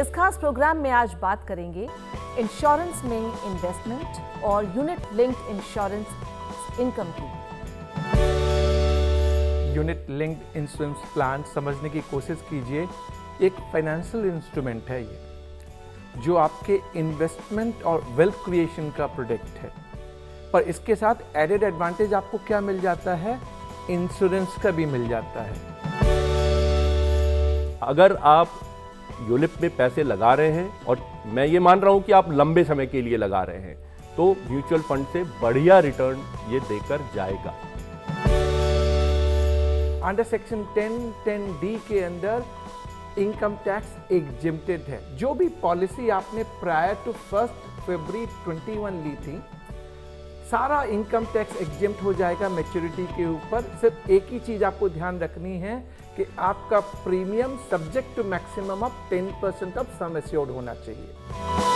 इस खास प्रोग्राम में आज बात करेंगे इंश्योरेंस में इन्वेस्टमेंट और यूनिट लिंक्ड इंश्योरेंस इनकम की। यूनिट लिंक्ड इंश्योरेंस प्लान समझने की कोशिश कीजिए। एक फाइनेंशियल इंस्ट्रूमेंट है ये, जो आपके इन्वेस्टमेंट और वेल्थ क्रिएशन का प्रोडक्ट है। पर इसके साथ एडेड एडवांटेज आपको क्या मिल जाता है? इंश्योरेंस का भी मिल जाता है। अगर आप यूलिप में पैसे लगा रहे हैं, और मैं ये मान रहा हूं कि आप लंबे समय के लिए लगा रहे हैं, तो म्यूचुअल फंड से बढ़िया रिटर्न ये देकर जाएगा। अंडर सेक्शन 10(10)(d) के अंदर इनकम टैक्स एग्जेम्प्टेड है। जो भी पॉलिसी आपने प्रायर टू 1 फरवरी 21 ली थी, सारा इनकम टैक्स एग्जेम्प्ट हो जाएगा मैच्योरिटी के ऊपर। सिर्फ एक ही चीज आपको ध्यान रखनी है कि आपका premium subject to maximum of 10% of sum assured होना चाहिए।